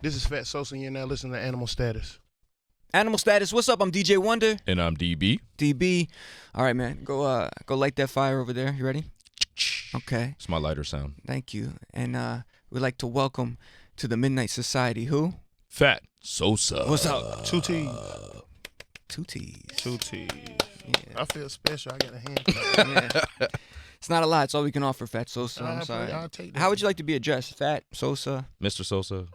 This is FattSosa, and you're now listening to AnimalStatus. AnimalStatus, what's up? I'm DJ Wonder. And I'm DB. DB. All right, man. Go light that fire over there. You ready? Okay. It's my lighter sound. Thank you. And we'd like to welcome to the Midnight Society who? FattSosa. What's up? Two T's. Two T's. Two T's. Yeah. I feel special. I got a hand. Yeah. It's not a lot. It's all we can offer, FattSosa. I'm sorry. I'll take that. How would you like to be addressed? Fat, Sosa? Mr. Sosa.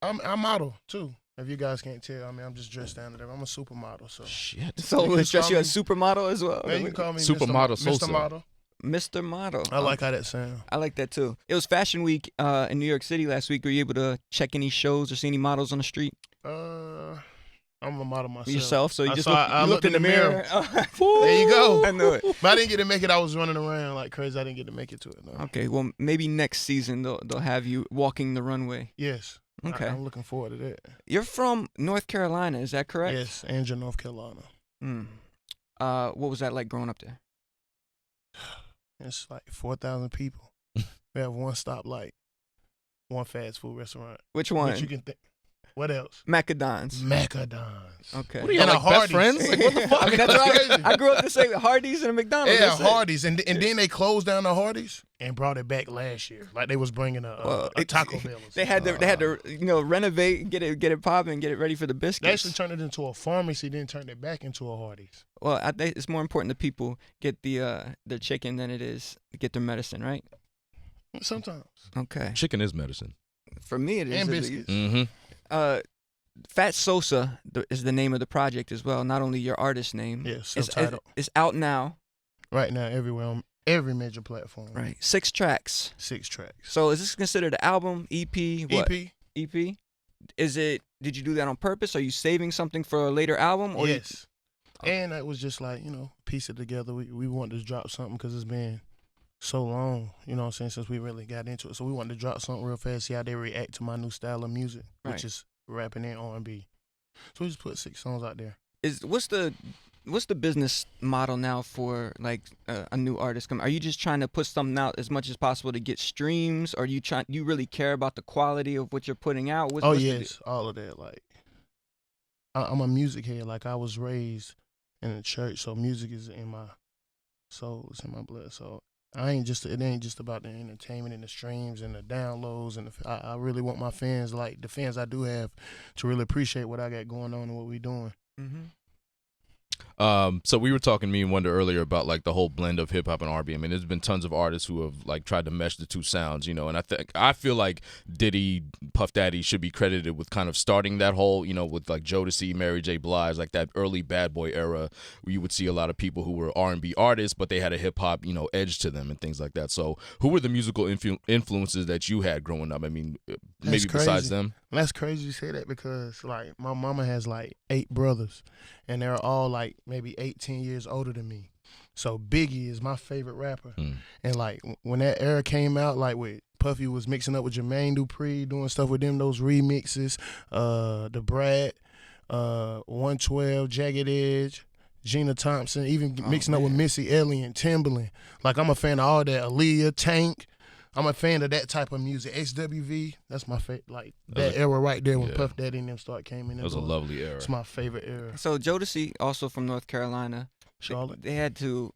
I'm model, too. If you guys can't tell, I mean, I'm just dressed down there. I'm a supermodel, so. Shit. So let's dress you as supermodel as well. Man, you can call me Supermodel Sosa. Mr. Model. Mr. Model. I like how that sounds. I like that too. It was Fashion Week in New York City last week. Were you able to check any shows or see any models on the street? I'm a model myself. Yourself? So you I looked in the mirror. There you go. I knew it. But I didn't get to make it. I was running around like crazy. I didn't get to make it to it. No. Okay, well, maybe next season they'll have you walking the runway. Yes. Okay. I'm looking forward to that. You're from North Carolina, is that correct? Yes, Angel, North Carolina. What was that like growing up there? It's like 4,000 people. We have one stoplight, one fast food restaurant. Which one? Which you can think. What else? Macadons. Macadons. Okay. What are you, And like, a Hardee's. best friends? Like, what the fuck? I mean, that's right. I grew up to say Hardee's and a McDonald's. Yeah, That's it. Hardee's. And then they closed down the Hardee's and brought it back last year. Like they was bringing a Taco Bell. They had to renovate, get it popping, get it ready for the biscuits. They actually turned it into a pharmacy, then turned it back into a Hardee's. Well, I think it's more important that people get their chicken than it is to get their medicine, right? Sometimes. Okay. Chicken is medicine. For me, it is. And at biscuits. least. FattSosa is the name of the project as well. Not only your artist name. Yeah, subtitle. It's out now. Right now, everywhere on every major platform. Right. 6 tracks. 6 tracks. So is this considered an album, EP? What? EP? EP? Is it? Did you do that on purpose? Are you saving something for a later album? Or Yes. And it was just like, piece it together. We wanted to drop something because it's been so long, you know what I'm saying, since we really got into it. So we wanted to drop something real fast, see how they react to my new style of music, which is rapping and R&B. So we just put 6 songs out there. What's the business model now for like a new artist? Are you just trying to put something out as much as possible to get streams, or do you really care about the quality of what you're putting out? Yes, all of that. Like, I'm a music head. Like, I was raised in a church, so music is in my soul, it's in my blood. So it ain't just about the entertainment and the streams and the downloads, and I really want my fans, like the fans I do have, to really appreciate what I got going on and what we doing. Mm-hmm. So we were talking, me and Wonder, earlier about like the whole blend of hip hop and R&B. I mean, there's been tons of artists who have like tried to mesh the two sounds, and I feel like Diddy, Puff Daddy should be credited with kind of starting that whole, with like Jodeci, Mary J. Blige, like that early Bad Boy era where you would see a lot of people who were R&B artists, but they had a hip hop, edge to them and things like that. So who were the musical influences that you had growing up? I mean, maybe besides them. And that's crazy you say that because, like, my mama has, like, 8 brothers, and they're all, like, maybe 18 years older than me. So Biggie is my favorite rapper. And, like, when that era came out, like, with Puffy was mixing up with Jermaine Dupri, doing stuff with them, those remixes, the Brat, 112, Jagged Edge, Gina Thompson, even mixing up with Missy Elliott, Timbaland. Like, I'm a fan of all that. Aaliyah, Tank. I'm a fan of that type of music. XWV, that's my favorite. Like, that era right there when Puff Daddy and them came in. That was a lovely era. It's my favorite era. So Jodeci, also from North Carolina. Charlotte. They had to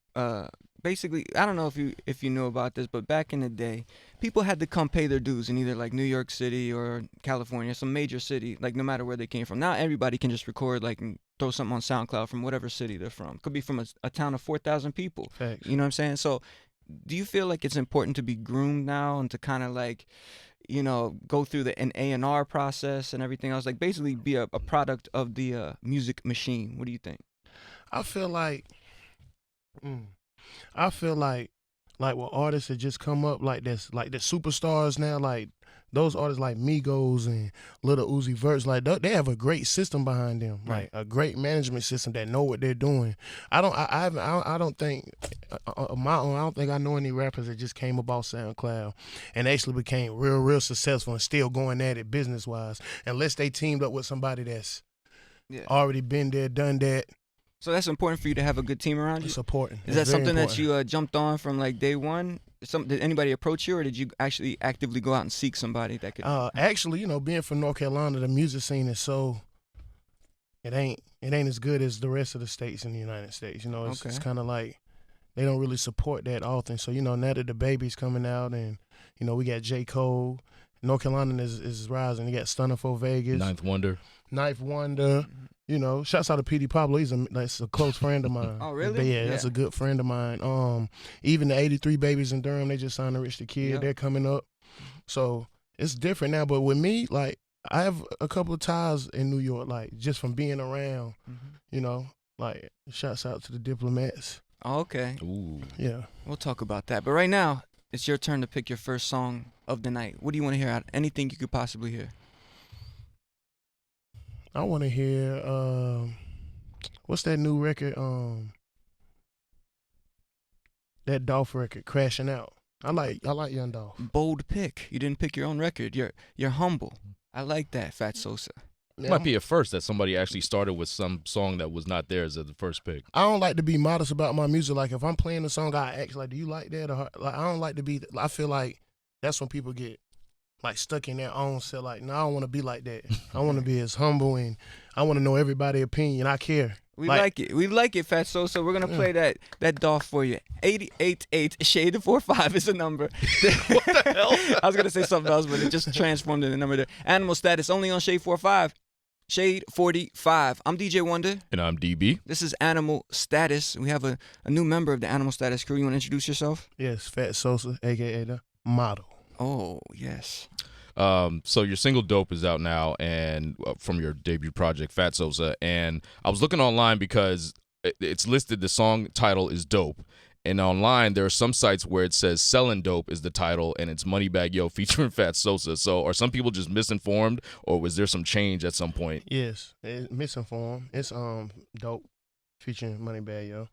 basically, I don't know if you know about this, but back in the day, people had to come pay their dues in either like New York City or California, some major city, like no matter where they came from. Now everybody can just record like and throw something on SoundCloud from whatever city they're from. Could be from a town of 4,000 people. Facts. You know what I'm saying? So do you feel like it's important to be groomed now and to kind of like, go through an A&R process and everything else, like basically be a product of the music machine? What do you think? I feel like with artists that just come up like this, like the superstars now, like those artists like Migos and Lil Uzi Vert's, like they have a great system behind them, like a great management system that know what they're doing. I don't think I know any rappers that just came about SoundCloud and actually became real successful and still going at it business wise, unless they teamed up with somebody that's already been there, done that. So that's important for you to have a good team around you? It's important. Is that something that you jumped on from like day one? Did anybody approach you, or did you actually actively go out and seek somebody that could? Actually, being from North Carolina, the music scene is so it ain't as good as the rest of the states in the United States. It's kind of like they don't really support that often. So now that the baby's coming out, and we got J. Cole. North Carolina is rising. You got Stunner for Vegas, Ninth Wonder. Shouts out to P.D. Pablo. That's a close friend of mine. Oh, really? Yeah, that's a good friend of mine. Even the 83 Babies in Durham, they just signed a Rich the Kid. Yep. They're coming up. So it's different now. But with me, like, I have a couple of ties in New York, like, just from being around, like, shouts out to the Diplomats. Oh, okay. Ooh. Yeah. We'll talk about that. But right now, it's your turn to pick your first song of the night. What do you want to hear? Anything you could possibly hear. I want to hear, what's that new record? That Dolph record, Crashing Out. I like Young Dolph. Bold pick. You didn't pick your own record. You're humble. I like that, FattSosa. Yeah, Might be a first that somebody actually started with some song that was not theirs as the first pick. I don't like to be modest about my music. Like, if I'm playing a song, I ask, like, do you like that? Or, like, I don't like to be, I feel like that's when people get, like, stuck in their own self. Like, no, I don't want to be like that. I want to be as humble, and I want to know everybody's opinion. I care. We like it. We like it, FattSosa. We're gonna play that Dolph for you. 888 Shade 45 is the number. What the hell? I was gonna say something else, but it just transformed in the number there. AnimalStatus only on Shade 45. Shade 45. I'm DJ Wonder. And I'm DB. This is AnimalStatus. We have a new member of the AnimalStatus crew. You want to introduce yourself? Yes, FattSosa, a.k.a. the model. Oh, yes. So your single Dope is out now, and from your debut project FattSosa, and I was looking online because it's listed, the song title is Dope, and online there are some sites where it says Sellin' Dope is the title, and it's Moneybagg Yo featuring FattSosa. So are some people just misinformed, or was there some change at some point? Yes, it's misinformed. It's Dope featuring Moneybagg Yo.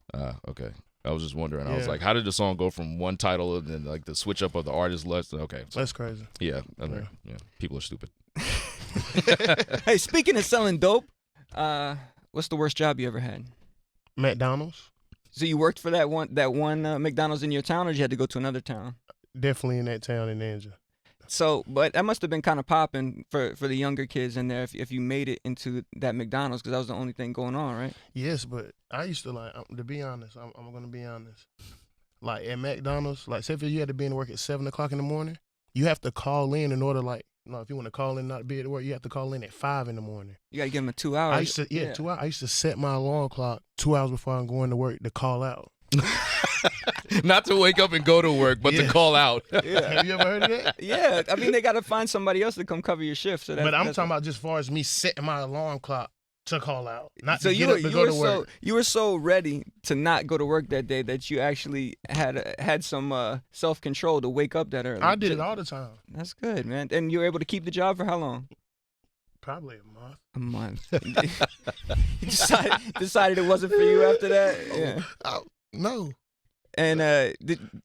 Okay. I was just wondering. I was Yeah. like, how did the song go from one title and then like the switch up of the artist list? Okay. So, That's crazy. yeah, people are stupid. Hey, speaking of selling dope, what's the worst job you ever had? McDonald's, So you worked for that one McDonald's in your town, or did you have to go to another town? definitely in that town in Ninja. So, but that must have been kind of popping for the younger kids in there if you made it into that McDonald's, because that was the only thing going on, right? Yes, but I used to, like, to be honest, I'm going to be honest. Like, at McDonald's, like, say if you had to be in work at 7 o'clock in the morning, you have to call in order, like, if you want to call in not to be at work, you have to call in at 5 in the morning. You got to give them a 2 hours. I used to, 2 hours. I used to set my alarm clock 2 hours before I'm going to work to call out. Not to wake up and go to work, but to call out. Yeah. Have you ever heard of that? Yeah, I mean, they got to find somebody else to come cover your shift. So But I'm talking about just as far as me setting my alarm clock to call out, not so to get up to go to work. You were so ready to not go to work that day that you actually had some self-control to wake up that early. I did it all the time. That's good, man. And you were able to keep the job for how long? Probably a month. A month. You decided it wasn't for you after that? Yeah. No. And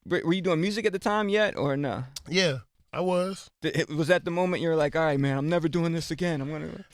were you doing music at the time yet, or no? Yeah, I was. Was that the moment you were like, all right, man, I'm never doing this again?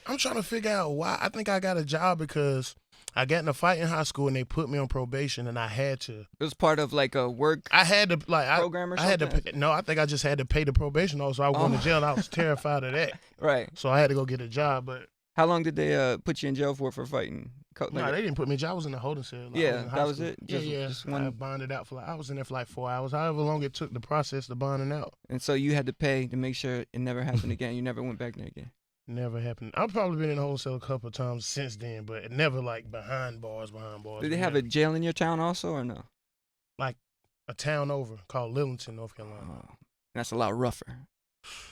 I'm trying to figure out why. I think I got a job because I got in a fight in high school and they put me on probation and I had to. It was part of like a work I had to, like, program or I had something? to pay, no, I think I just had to pay the probation off, so I went to jail and I was terrified of that. Right. So I had to go get a job, but How long did they put you in jail for fighting? no, they didn't put me in jail. I was in the holding cell. Like, Yeah, in high that was school. it? Yeah. Just one- I bonded out for I was in there for like 4 hours. However long it took the process to bonding out. And so you had to pay to make sure it never happened again. You never went back there again. Never happened. I've probably been in the holding cell a couple of times since then, but it never like behind bars. Did they have a jail in your town also, or no? Like a town over called Lillington, North Carolina. Oh, that's a lot rougher.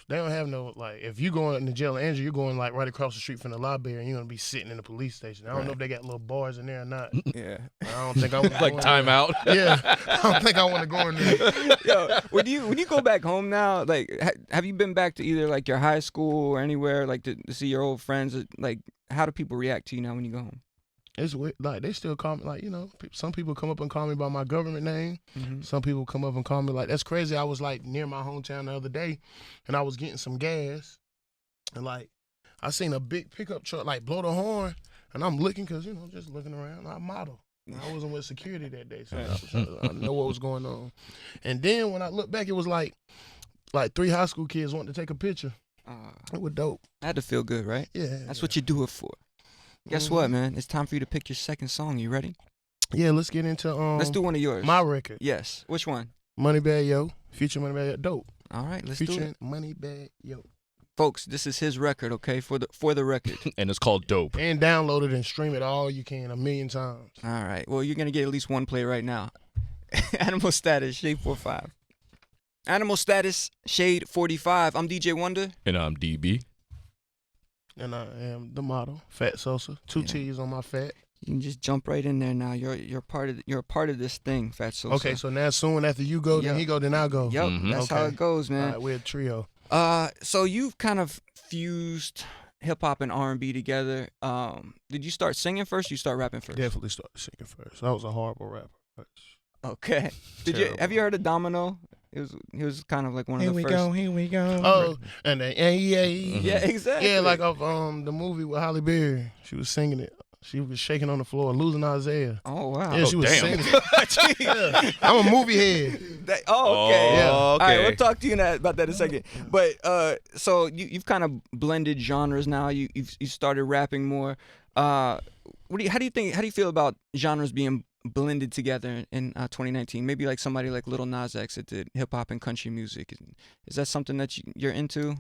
They don't have no, like, if you going in the jail in Andrew, you're going like right across the street from the library and you're going to be sitting in the police station. I don't know if they got little bars in there or not. Yeah. I don't think I want to Like timeout. Yeah. I don't think I want to go in there. Yo, when you go back home now, like, have you been back to either like your high school or anywhere, like to see your old friends? Like, how do people react to you now when you go home? It's weird. Like, they still call me, like, some people come up and call me by my government name. Mm-hmm. Some people come up and call me, like, that's crazy. I was, like, near my hometown the other day, and I was getting some gas, and, like, I seen a big pickup truck, like, blow the horn, and I'm looking because, just looking around. I model. I wasn't with security that day, so I didn't know what was going on. And then when I look back, it was like 3 high school kids wanted to take a picture. It was dope. That had to feel good, right? Yeah. That's what you do it for. Guess what, man? It's time for you to pick your second song. You ready? Yeah, let's get into Let's do one of yours. my record. Yes. Which one? Moneybag Yo, featuring Moneybag Yo. Dope. All right, let's do Featuring it. Moneybag Yo. Folks, this is his record, okay? For the record. And it's called Dope. And download it and stream it all you can 1,000,000 times. All right. Well, you're going to get at least one play right now. AnimalStatus, Shade 45. AnimalStatus, Shade 45. I'm DJ Wonder. And I'm DB. And I am the model, FattSosa. 2 T's on my fat. You can just jump right in there now. You're part of this thing, FattSosa. Okay, so now soon after you go, then he go, then I go. Yep, that's how it goes, man. All right, we're a trio. So you've kind of fused hip hop and R&B together. Did you start singing first? Or you start rapping first? Definitely started singing first. I was a horrible rapper first. Okay. Have you heard of Domino? He was kind of like one of the first. Here we go. Oh, and then Yeah, exactly. Yeah, like of the movie with Halle Berry. She was singing it. She was shaking on the floor, losing Isaiah. Oh wow. Yeah, she was damn. singing it. Yeah. I'm a movie head. Okay. Yeah. All right, Okay. we'll talk to you about that in a second. But so you've kind of blended genres now. You started rapping more. How do you feel about genres being blended together in 2019? Maybe like somebody like Lil Nas X that did hip hop and country music. Is that something that you're into?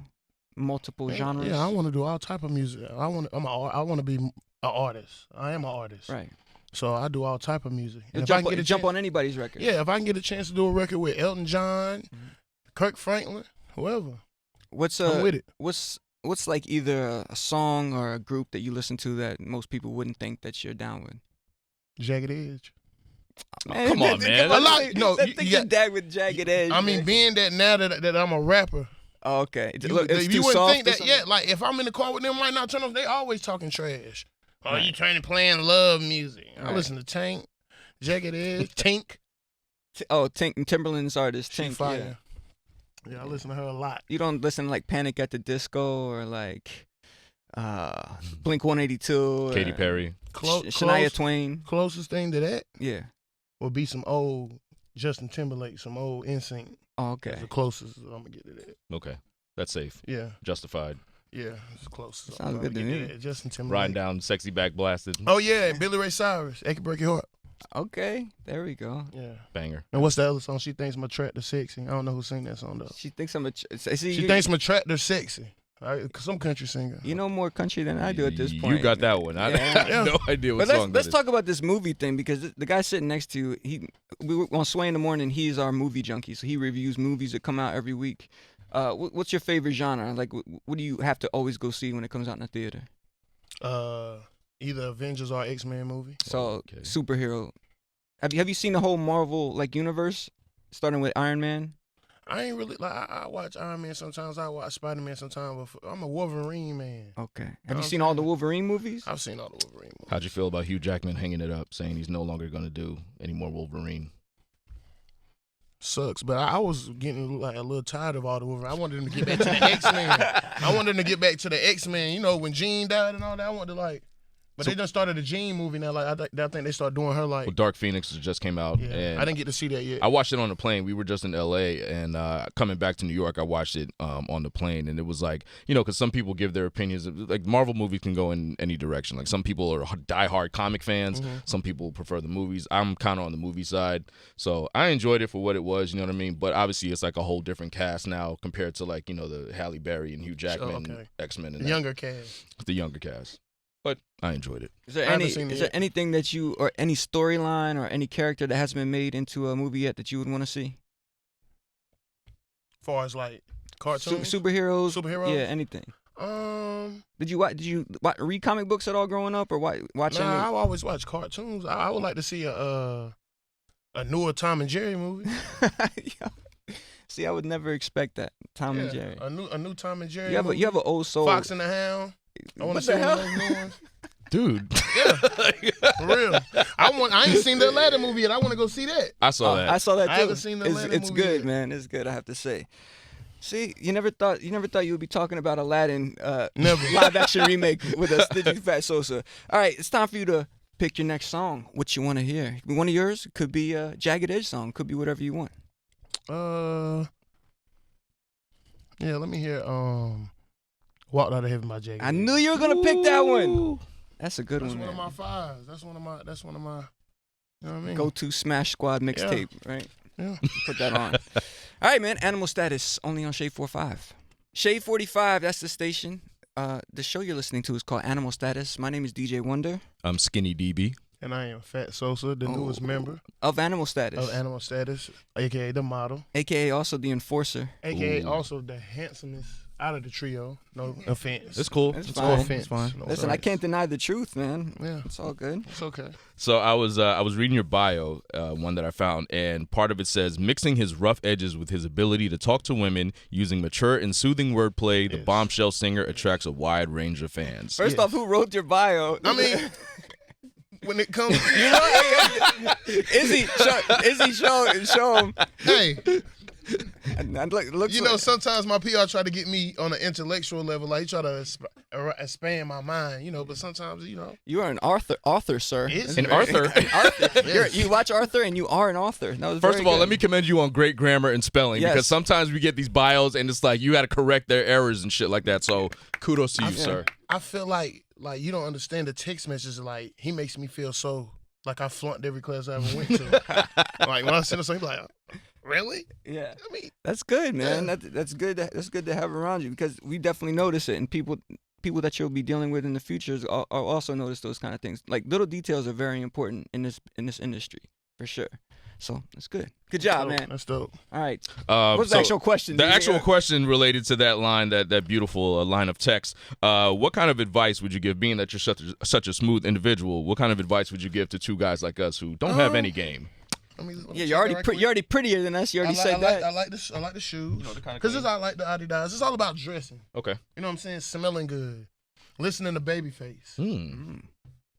Multiple genres? Yeah, I want to do all type of music. I want to be an artist. I am an artist. Right. So I do all type of music. And if Jump, I can get a jump chance, on anybody's record. yeah, if I can get a chance to do a record with Elton John, Kirk Franklin, whoever, I'm with it. What's like either a song or a group that you listen to that most people wouldn't think that you're down with? Jagged Edge. Man, come on, man. A lot. No, think you're down with Jagged Edge. I mean, man. being that now that I'm a rapper, Oh, okay. you Look, it's too wouldn't soft think or that. something? Yeah, like if I'm in the car with them right now, turn off. They always talking trash. Oh, you trying to playing love music? I Right. listen to Tank, Jagged Edge, Tink. Tink, Timberland's artist. She Tink, fire. Yeah, I listen to her a lot. You don't listen to like Panic at the Disco or like Blink 182 Katy or Perry. Shania Twain. Closest thing to that Yeah. would be some old Justin Timberlake, some old NSYNC. Oh, okay. That's the closest I'm gonna get to that. Okay. That's safe. Yeah, Justified. yeah, it's close. Sounds good to me. Justin Timberlake. Riding down Sexy Back Blasted. Oh yeah, Billy Ray Cyrus. It Can Break Your Heart. Okay. There we go. Yeah. Banger. And what's the other song? She thinks my tractor sexy. I don't know who sang that song though. She thinks I'm a. She thinks my tractor sexy. Some country singer. You know more country than I do at this point. You got that one. I have no idea what But song let's that talk about this movie thing because the guy sitting next to you, we were on Sway in the Morning. He's our movie junkie, so he reviews movies that come out every week. What's your favorite genre? Like, what do you have to always go see when it comes out in the theater? Either Avengers or X-Men movie. So superhero. Have you seen the whole Marvel like universe, starting with Iron Man? I ain't really like. I watch Iron Man sometimes. I watch Spider-Man sometimes. But I'm a Wolverine man. Okay. Have you seen all the Wolverine movies? I've seen all the Wolverine movies. How'd you feel about Hugh Jackman hanging it up, saying he's no longer going to do any more Wolverine? Sucks, but I was getting like a little tired of all the Wolverine. I wanted him to get back to the X-Men. I wanted him to get back to the X-Men. You know, when Jean died and all that, I wanted to like. But they done started a Jean movie now. Like I think they start doing her like. Well, Dark Phoenix just came out. Yeah, and I didn't get to see that yet. I watched it on the plane. We were just in L.A. and coming back to New York, I watched it on the plane, and it was like, you know, because some people give their opinions. Like Marvel movies can go in any direction. Like some people are diehard comic fans. Mm-hmm. Some people prefer the movies. I'm kind of on the movie side, so I enjoyed it for what it was. You know what I mean? But obviously, it's like a whole different cast now compared to like, you know, the Halle Berry and Hugh Jackman X-Men and the younger cast. the younger cast. But I enjoed it. Is there anything that you or any storyline or any character that hasn't been made into a movie yet that you would want to see? As far as like cartoons, superheroes, superheroes, yeah, anything. Did you read comic books at all growing up or watch? Nah, I always watch cartoons. I would like to see a newer Tom and Jerry movie. See, I would never expect that. Tom and Jerry. A new Tom and Jerry. You have an old soul. Fox and the Hound. I want to see one of those new ones. Dude. Yeah, for real. I ain't seen the Aladdin movie yet. I want to go see that. I saw that. I saw that too. I haven't seen the Aladdin It's movie good, yet. man. It's good. I have to say. See, you never thought you would be talking about Aladdin Never. live action remake with us, did you, FattSosa? All right, it's time for you to pick your next song. What you want to hear? One of yours could be a Jagged Edge song. Could be whatever you want. Yeah, let me hear Walked Out of Heaven by Jagged I Edge. knew you were gonna pick that one. That's a good That's one. one of man. my fives. That's one of my. You know what I mean? Go-to Smash Squad mixtape, right? Yeah. Put that on. All right, man. Animal Status only on Shade 45. Shade 45. That's the station. The show you're listening to is called Animal Status. My name is DJ Wonder I'm Skinny DB. And I am FattSosa, the newest member of Animal Status, of AnimalStatus, aka the model, aka also the enforcer. aka also the handsomest out of the trio. No offense. It's cool. It's It's fine. cool. offense. It's fine. No Listen, I offense. can't deny the truth, man. Yeah, It's all good. it's okay. So I was reading your bio, one that I found, and part of it says mixing his rough edges with his ability to talk to women using mature and soothing wordplay. The Yes. bombshell singer attracts a wide range of fans. First off, who wrote your bio? I mean, when it comes, you know, Izzy, show him. hey, And looks you know, like, sometimes my PR try to get me on an intellectual level, like he try to expand my mind, you know. But sometimes, you know, you are an author, sir. Is And it? Arthur, Yes. You watch Arthur, and you are an author. That was first very of all, good. let me commend you on great grammar and spelling Yes. because sometimes we get these bios and it's like you got to correct their errors and shit like that. So kudos to you, sir. I feel like you don't understand the text messages. Like he makes me feel so like I flunked every class I ever went to. Like when I send him something, like, really? Yeah, I mean, that's good, man. Yeah. That's good. That's good to have around you because we definitely notice it, and people that you'll be dealing with in the future are also notice those kind of things. Like little details are very important in this industry for sure. So that's good. Good job, man. That's dope. All right. What's the So actual question? The DJ? actual question related to that line, that beautiful line of text. What kind of advice would you give, being that you're such a smooth individual? What kind of advice would you give to two guys like us who don't have any game? Let me Yeah, check you're that already right quick. you're already prettier than us. You already said that. I like the shoes. the kind of Because I like the Adidas. It's all about dressing. Okay. You know what I'm saying? Smelling good. Listening to Babyface.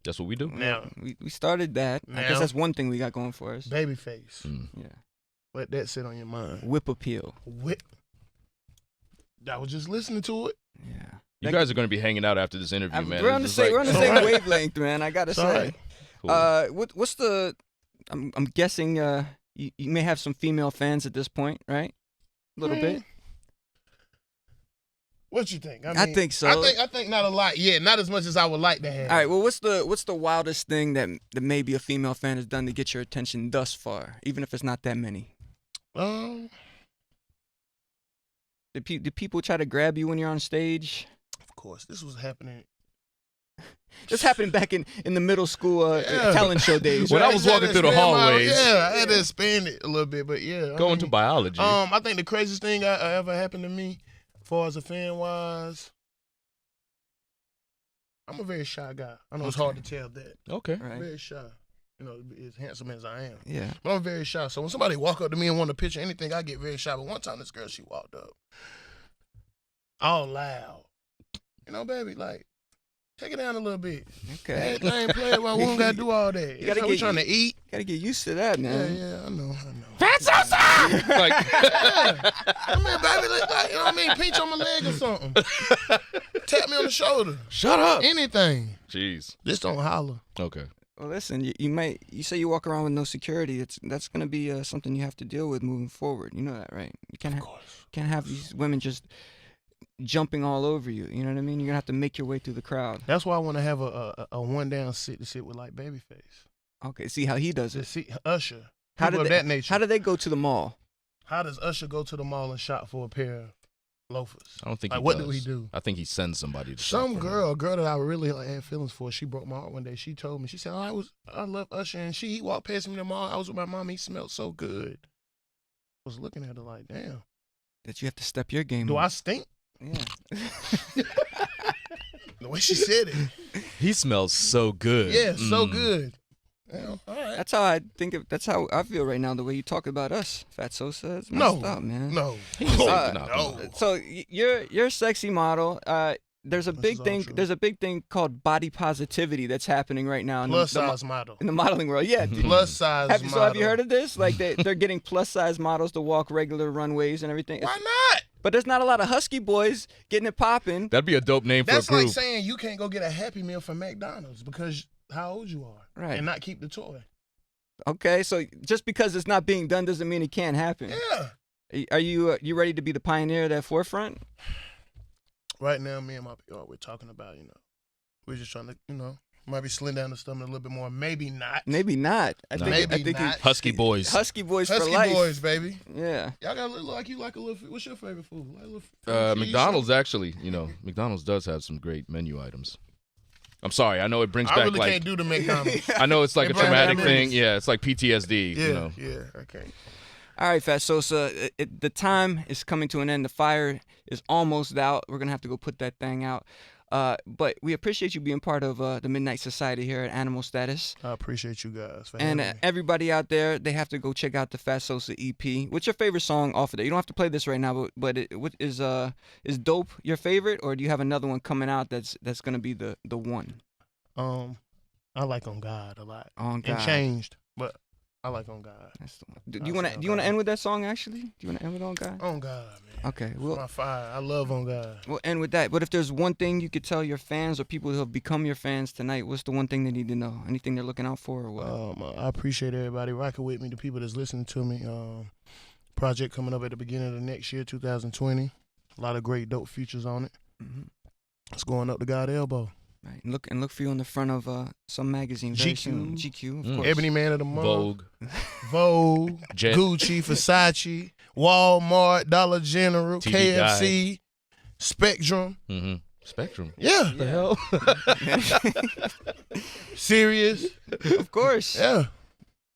That's what we do. Now, We started that. I guess Now- that's one thing we got going for us. Babyface. Yeah. Let that sit on your mind. Whip appeal. Whip. I was just listening to it. Yeah. You guys are going to be hanging out after this interview, man. We're on the It's same. just We're on the like- same Alright. wavelength, man. I gotta It's say. alright. Cool. What's the? I'm guessing. You may have some female fans at this point, right? A little bit. What you think? I think so. I think not a lot. Yeah, not as much as I would like to have. All right. Well, what's the wildest thing that maybe a female fan has done to get your attention thus far, even if it's not that many? Did people try to grab you when you're on stage? Of course, this was happening. This happened back in the middle school Yeah. talent show days. When right? I was walking through the hallways. Yeah, I had to expand it a little bit, but yeah. I Going mean, to biology. I think the craziest thing ever happened to me, as far as a fan was, I'm a very shy guy. I know it's hard to tell that. Okay. I'm Right. very shy. You know, as handsome as I am. Yeah. But I'm very shy. So when somebody walk up to me and want a picture, anything, I get very shy. But one time this girl, she walked up, all loud. You know, baby, like, take it down a little bit. Okay. Everything play well, we don't gotta do all that. You gotta we get- trying to eat. Gotta get used to that, Yeah, man. yeah, I know. FattSosa! Like, I mean, baby, like, you know what I mean? Pinch on my leg or something. Tap me on the shoulder. shut up. Anything. Jeez. Just don't holler. Okay. Well, listen, you say you walk around with no security. That's gonna be something you have to deal with moving forward. You know that, right? You can't have these women just jumping all over you. You know what I mean? You're gonna have to make your way through the crowd. That's why I want to have a one down sit to sit with like Babyface. Okay, see how he does To it. see Usher. How People did of that nature. How did they go to the mall? How does Usher go to the mall and shop for a pair of loafers? I don't think Like, he what does. do he do? I think he sends somebody to shop Some for him. girl, a girl that I really had feelings for, she broke my heart one day. She told me, she said, I love Usher, and he walked past me in the mall. I was with my mom. He smelled so good. I was looking at her like, damn. That you have to step your game Do up. I stink? Yeah. The way she said it. He smells so good. Yeah, so Mm. good. Yeah, all right. That's how I think. That's how I feel right now. The way you talk about us, FattSosa, it's No. messed up, man. No. No. So you're a sexy model. There's a This big is all thing. true. There's a big thing called body positivity that's happening right now in Plus the size model. in the modeling world. Yeah. Plus size model. So have you heard of this? Like they're getting plus size models to walk regular runways and everything. Why not? But there's not a lot of husky boys getting it popping. That'd be a dope name That's for a like group. saying you can't go get a Happy Meal from McDonald's because how old you are, Right. and not keep the toy. Okay, so just because it's not being done doesn't mean it can't happen. Yeah. Are you ready to be the pioneer at that forefront? Right now, me and my PR, we're talking about, we're just trying to, might be slim down the stomach a little bit more. Maybe not. Maybe not. I think Maybe not. Husky boys. Husky boys for Husky life. boys, baby. Yeah. Y'all got a little like you like a little. What's your favorite food? Like a little cheese, McDonald's actually, McDonald's does have some great menu items. I'm sorry, I know it brings I back really like can't do the McDonald's. I know it's like It a brings traumatic back thing. memories. Yeah, it's like PTSD. Yeah, yeah, okay. All right, FattSosa, the time is coming to an end. The fire is almost out. We're going to have to go put that thing out. But we appreciate you being part of the Midnight Society here at AnimalStatus. I appreciate you guys for And having me. everybody out there, they have to go check out the FattSosa EP. What's your favorite song off of there? You don't have to play this right now, but what is Dope your favorite, or do you have another one coming out that's going to be the one? I like On God a lot. On God. It changed, but I like On God. That's the one. Do you want to end with that song actually? Do you want to end with On God? On God, man. Okay. Well, My fire. I love On God. we'll end with that. But if there's one thing you could tell your fans or people who have become your fans tonight, what's the one thing they need to know? Anything they're looking out for or what? I appreciate everybody rocking with me, the people that's listening to me. Project coming up at the beginning of the next year, 2020. A lot of great dope features on it. Mm-hmm. It's going up to God elbow. Right. And look for you on the front of some magazine very soon. GQ, of course. Ebony Man of the Month. Vogue. Vogue. Jet. Gucci, Versace, Walmart, Dollar General, TV KFC, Spectrum. Mm-hmm. Spectrum. Yeah. The hell? Serious. Of course. Yeah.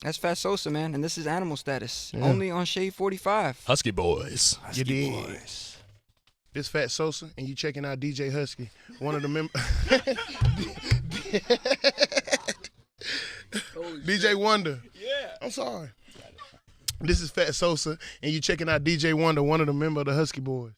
That's FattSosa, man. And this is AnimalStatus. Yeah. Only on Shade 45. Husky boys. You did. This FattSosa, and you checking out DJ Husky, one of the members. DJ Wonder. Yeah. I'm sorry. This is FattSosa, and you checking out DJ Wonder, one of the members of the Husky Boys.